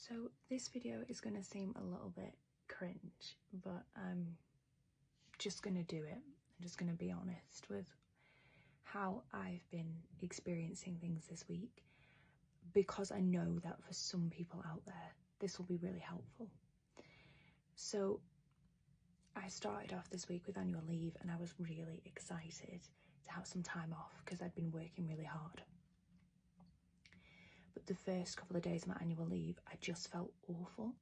So this video is going to seem a little bit cringe, but I'm just going to do it. I'm just going to be honest with how I've been experiencing things this week, because I know that for some people out there, this will be really helpful. So I started off this week with annual leave and I was really excited to have some time off because I'd been working really hard. But the first couple of days of my annual leave, I just felt awful.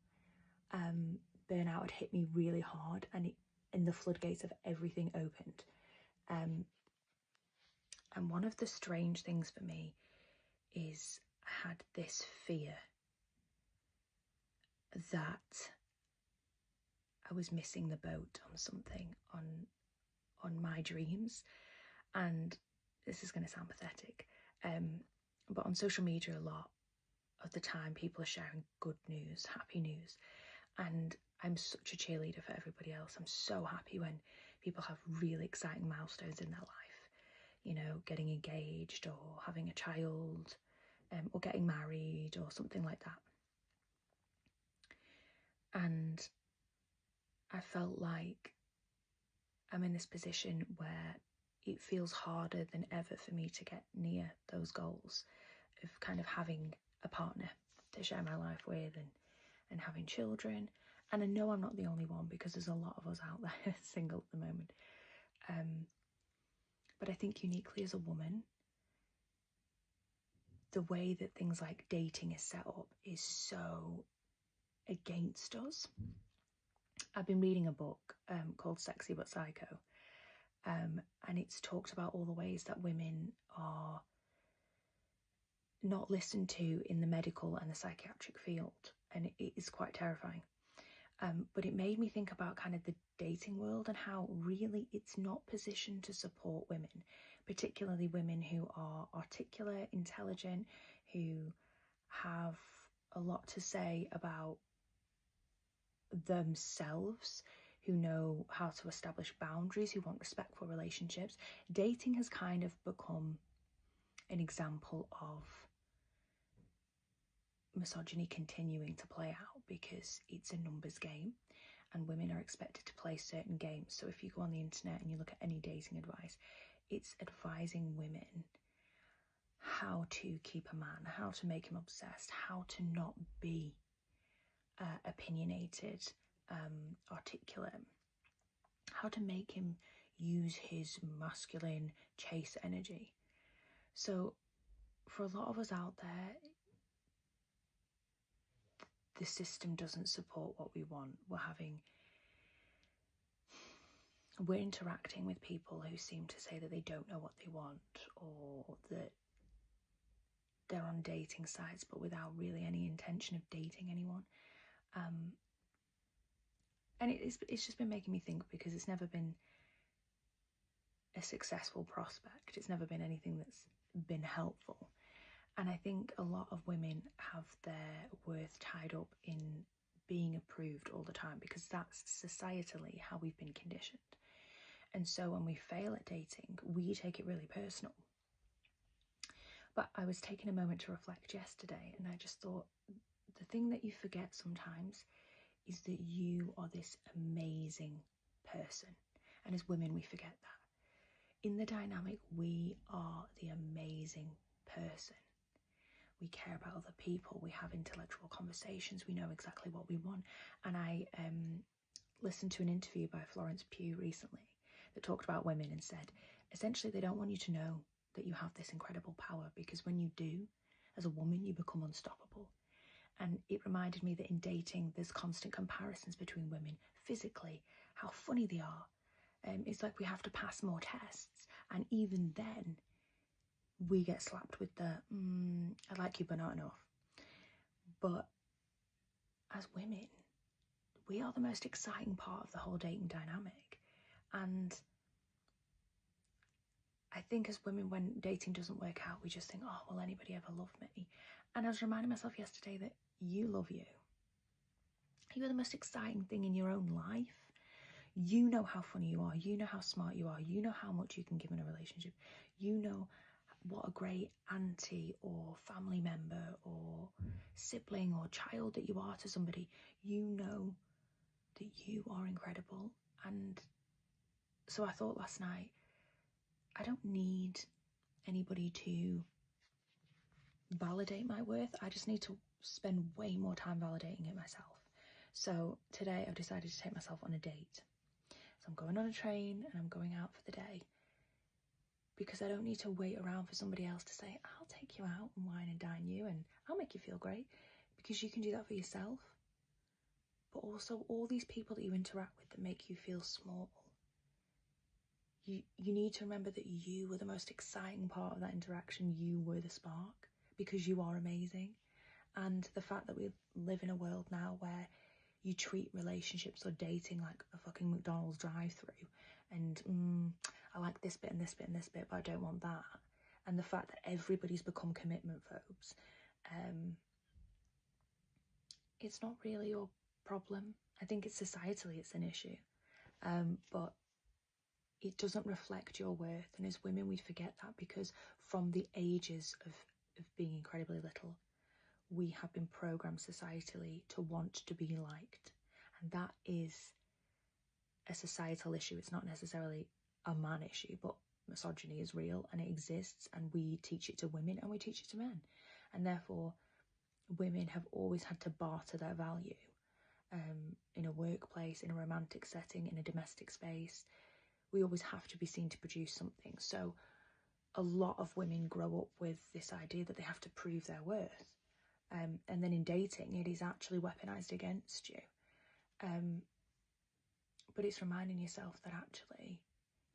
Burnout had hit me really hard and the floodgates of everything opened. And one of the strange things for me is I had this fear that I was missing the boat on something, on my dreams. And this is going to sound pathetic, but on social media a lot of the time people are sharing good news, happy news, and I'm such a cheerleader for everybody else. I'm so happy when people have really exciting milestones in their life, you know, getting engaged or having a child, or getting married or something like that. And I felt like I'm in this position where it feels harder than ever for me to get near those goals of kind of having a partner to share my life with and having children. And I know I'm not the only one, because there's a lot of us out there single at the moment. But I think uniquely as a woman, the way that things like dating is set up is so against us. I've been reading a book called Sexy But Psycho, and it's talked about all the ways that women are not listened to in the medical and the psychiatric field, and it is quite terrifying. But it made me think about kind of the dating world and how really it's not positioned to support women, particularly women who are articulate, intelligent, who have a lot to say about themselves, who know how to establish boundaries, who want respectful relationships. Dating has kind of become an example of misogyny continuing to play out, because it's a numbers game and women are expected to play certain games. So if you go on the internet and you look at any dating advice, it's advising women how to keep a man, how to make him obsessed, how to not be opinionated, articulate, how to make him use his masculine chase energy. So for a lot of us out there, the system doesn't support what we want. We're interacting with people who seem to say that they don't know what they want, or that they're on dating sites but without really any intention of dating anyone. And it's just been making me think, because it's never been a successful prospect. It's never been anything that's been helpful. And I think a lot of women have their worth tied up in being approved all the time, because that's societally how we've been conditioned. And so when we fail at dating, we take it really personal. But I was taking a moment to reflect yesterday, and I just thought, the thing that you forget sometimes is that you are this amazing person. And as women, we forget that. In the dynamic, we are the amazing person. We care about other people, we have intellectual conversations, we know exactly what we want. And I listened to an interview by Florence Pugh recently that talked about women and said, essentially, they don't want you to know that you have this incredible power, because when you do, as a woman, you become unstoppable. And it reminded me that in dating, there's constant comparisons between women physically, how funny they are. It's like we have to pass more tests. And even then, we get slapped with the, I like you, but not enough. But as women, we are the most exciting part of the whole dating dynamic. And I think as women, when dating doesn't work out, we just think, oh, will anybody ever love me? And I was reminding myself yesterday that you love you. You are the most exciting thing in your own life. You know how funny you are. You know how smart you are. You know how much you can give in a relationship. You know what a great auntie or family member or sibling or child that you are to somebody. You know that you are incredible. And so I thought last night, I don't need anybody to validate my worth. I just need to spend way more time validating it myself. So today I've decided to take myself on a date. So I'm going on a train and I'm going out for the day, because I don't need to wait around for somebody else to say, I'll take you out and wine and dine you and I'll make you feel great, because you can do that for yourself. But also all these people that you interact with that make you feel small, you need to remember that you were the most exciting part of that interaction. You were the spark, because you are amazing. And the fact that we live in a world now where you treat relationships or dating like a fucking McDonald's drive-through, and I like this bit and this bit and this bit, but I don't want that. And the fact that everybody's become commitment phobes, it's not really your problem. I think it's societally it's an issue, but it doesn't reflect your worth. And as women, we forget that, because from the ages of being incredibly little, we have been programmed societally to want to be liked. And that is a societal issue. It's not necessarily a man issue, but misogyny is real and it exists, and we teach it to women and we teach it to men. And therefore, women have always had to barter their value in a workplace, in a romantic setting, in a domestic space. We always have to be seen to produce something. So a lot of women grow up with this idea that they have to prove their worth. And then in dating, it is actually weaponized against you. But it's reminding yourself that actually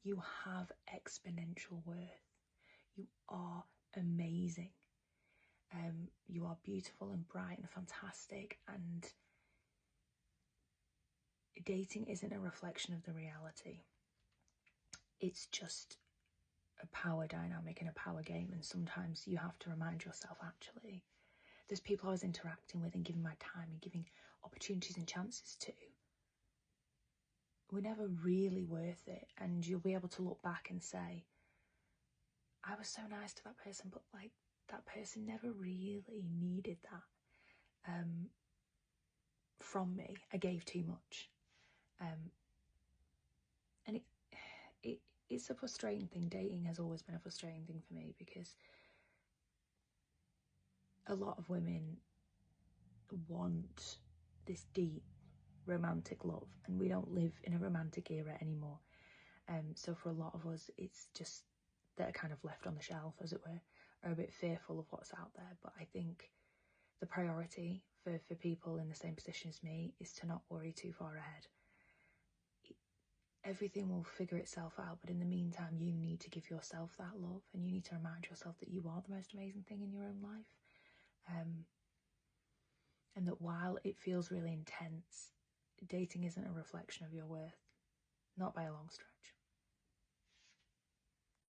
you have exponential worth. You are amazing. You are beautiful and bright and fantastic. And dating isn't a reflection of the reality. It's just a power dynamic and a power game. And sometimes you have to remind yourself, actually, there's people I was interacting with and giving my time and giving opportunities and chances to, were never really worth it. And you'll be able to look back and say, I was so nice to that person, but like that person never really needed that from me. I gave too much. And it's a frustrating thing. Dating has always been a frustrating thing for me, because a lot of women want this deep romantic love, and we don't live in a romantic era anymore. So for a lot of us, it's just they're kind of left on the shelf, as it were, are a bit fearful of what's out there. But I think the priority for people in the same position as me is to not worry too far ahead. Everything will figure itself out, but in the meantime, you need to give yourself that love, and you need to remind yourself that you are the most amazing thing in your own life. And that while it feels really intense, dating isn't a reflection of your worth, not by a long stretch.